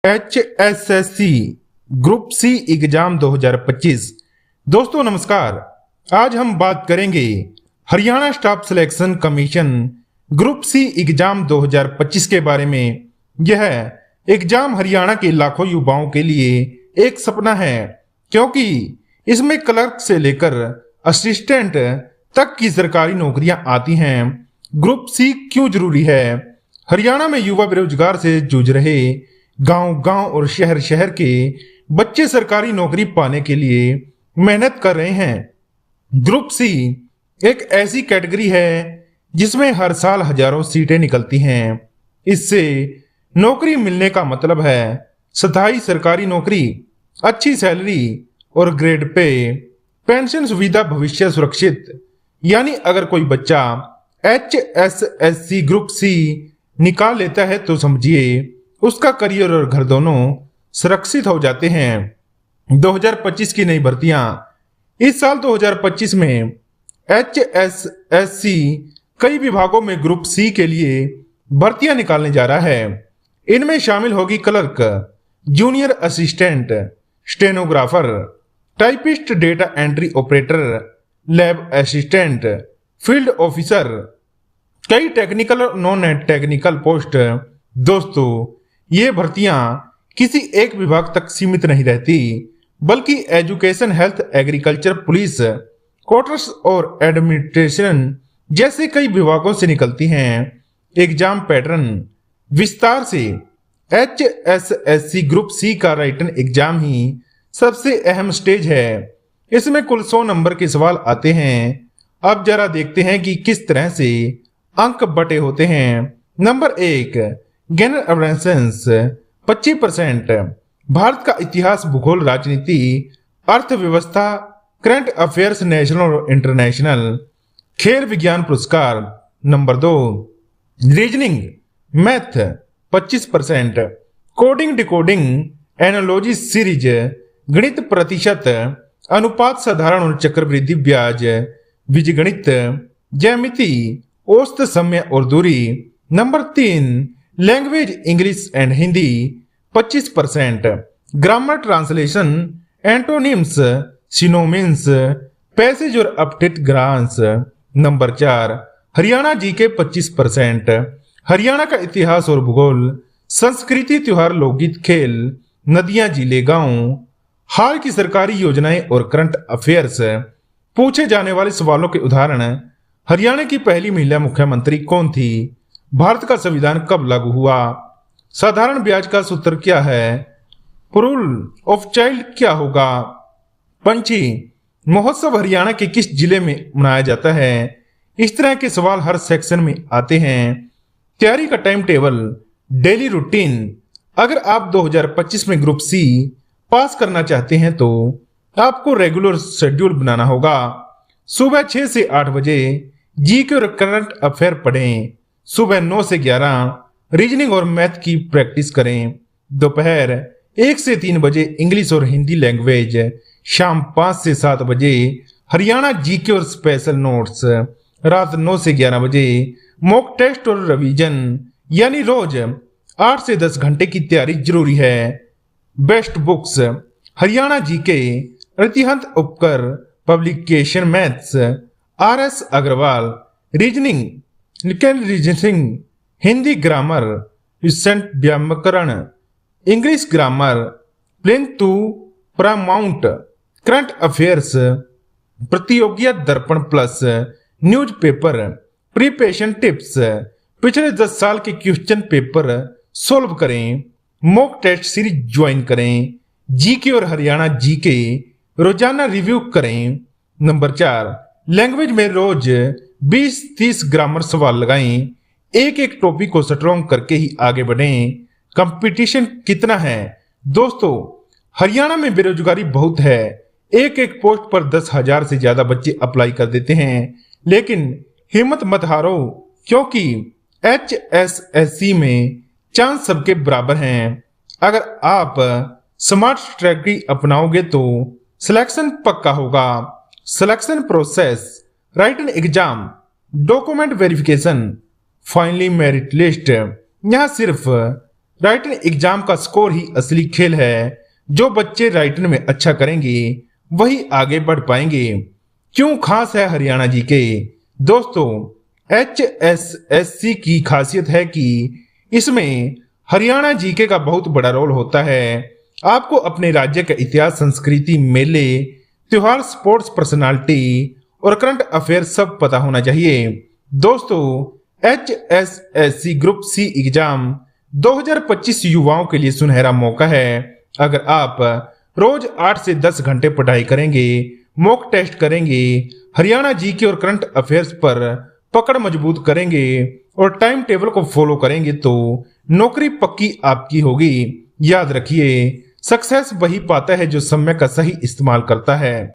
HSSC group C exam 2025। दोस्तों नमस्कार। आज हम बात करेंगे Haryana staff selection commission group C exam 2025 के बारे में। यह एग्जाम हरियाणा के लाखों युवाओं के लिए एक सपना है, क्योंकि इसमें क्लर्क से लेकर असिस्टेंट तक की सरकारी नौकरियां आती हैं। ग्रुप सी क्यों जरूरी है? हरियाणा में युवा बेरोजगार से जूझ रहे गांव-गांव और शहर-शहर के बच्चे सरकारी नौकरी पाने के लिए मेहनत कर रहे हैं। ग्रुप सी एक ऐसी कैटेगरी है जिसमें हर साल हजारों सीटें निकलती हैं। इससे नौकरी मिलने का मतलब है स्थायी सरकारी नौकरी, अच्छी सैलरी और ग्रेड पे, पेंशन सुविधा, भविष्य सुरक्षित। यानी अगर कोई बच्चा HSSC ग्रुप सी निकाल लेता है तो समझिए उसका करियर और घर दोनों सुरक्षित हो जाते हैं। 2025 की नई भर्तियां। इस साल 2025 में HSSC कई विभागों में ग्रुप सी के लिए भर्तियां निकालने जा रहा है। इनमें शामिल होगी clerk, junior assistant, stenographer, typist, data entry operator, lab assistant, field officer, कई टेक्निकल और नॉन टेक्निकल पोस्ट। दोस्तों ये भर्तियां किसी एक विभाग तक सीमित नहीं रहती, बल्कि education, health, agriculture, police, quarters और एडमिनिस्ट्रेशन जैसे कई विभागों से निकलती हैं। एग्जाम पैटर्न विस्तार से। HSSC ग्रुप सी का राइटन एग्जाम ही सबसे अहम स्टेज है। इसमें कुल 100 नंबर के सवाल आते हैं। अब जरा देखते हैं कि किस तरह से अंक बटे होते हैं। नंबर 1 जनरल अवेयरनेस 25%, भारत का इतिहास, भूगोल, राजनीति, अर्थव्यवस्था, करंट अफेयर्स, नेशनल और इंटरनेशनल, खेल विज्ञान पुरस्कार। Number 2 reasoning math 25%, coding, decoding, analogy series, गणित प्रतिशत, अनुपात, साधारण और चक्रवृद्धि ब्याज, बीजगणित, ज्यामिति, औसत, समय और दूरी। Number 3 language English and Hindi 25%, grammar, translation, antonyms, synonyms, passage और update ग्रांस। Number 4 Haryana GK 25%, Haryana का इतिहास और भूगोल, संस्कृति, त्योहार, लोकगीत, खेल, नदियां, जिले, गांव, हाल की सरकारी योजनाएं और करंट अफेयर्स। पूछे जाने वाले सवालों के उदाहरण: हरियाणा की पहली महिला मुख्यमंत्री कौन थी? भारत का संविधान कब लागू हुआ? साधारण ब्याज का सूत्र क्या है? रूल ऑफ चाइल्ड क्या होगा? पंछी महोत्सव हरियाणा के किस जिले में मनाया जाता है? इस तरह के सवाल हर सेक्शन में आते हैं। तैयारी का टाइम टेबल, डेली रूटीन। अगर आप 2025 में ग्रुप सी पास करना चाहते हैं तो आपको रेगुलर शेड्यूल बनाना होगा। सुबह 6 से 8 बजे जीके और करंट अफेयर पढ़ें। सुबह 9 से 11 रीजनिंग और मैथ की प्रैक्टिस करें। दोपहर 1 से 3 बजे इंग्लिश और हिंदी लैंग्वेज। शाम 5 से 7 बजे हरियाणा जीके और स्पेशल नोट्स। रात 9 से 11 बजे मॉक टेस्ट और रिवीजन। यानी रोज 8 से 10 घंटे की तैयारी जरूरी है। बेस्ट बुक्स: हरियाणा जीके, रतिहंत Upkar publication, maths, RS Agarwal, reasoning, reasoning, Hindi grammar, recent व्याकरण, English grammar, plain to paramount, current affairs, Pratiyogita Darpan plus, newspaper, preparation tips, पिछले 10 साल के क्वेश्चन पेपर सोल्व करें। मॉक टेस्ट सीरीज ज्वाइन करें। जीके और हरियाणा जीके रोजाना रिव्यू करें। नंबर 4 लैंग्वेज में रोज 20-30 ग्रामर सवाल लगाएं। एक टॉपिक को स्ट्रॉन्ग करके ही आगे बढ़ें। कंपटीशन कितना है? दोस्तों हरियाणा में बेरोजगारी बहुत है। एक पोस्ट पर 10,000 से ज्यादा बच्चे अप्लाई कर देते हैं। लेकिन हिम्मत मत हारो, क्योंकि HSSC में चांस सबके बराबर हैं। अगर आप स्मार्ट स्ट्रेटजी अपनाओगे तो सिलेक्शन पक्का होगा। Selection process: written exam, document verification, finally merit list. यहाँ सिर्फ राइटिंग एग्जाम का स्कोर ही असली खेल है। जो बच्चे राइटिंग में अच्छा करेंगे वही आगे बढ़ पाएंगे। क्यों खास है हरियाणा जीके? दोस्तों, HSSC की खासियत है कि इसमें हरियाणा जीके का बहुत बड़ा रोल होता है। आपको अपने राज्य का इतिहास, संस्कृति, मेले, त्योहार, स्पोर्ट्स, पर्सनालिटी और करंट अफेयर सब पता होना चाहिए। दोस्तों, HSSC ग्रुप सी एग्जाम 2025 युवाओं के लिए सुनहरा मौका है। अगर आप रोज 8 से 10 घंटे पढ़ाई करेंगे, मॉक टेस्ट करेंगे, हरियाणा जीके और करंट अफेयर्स पर पकड़ मजबूत करेंगे और टाइम टेबल को फॉलो करेंगे तो नौकरी पक्की आपकी होगी। याद रखिए, सक्सेस वही पाता है जो समय का सही इस्तेमाल करता है।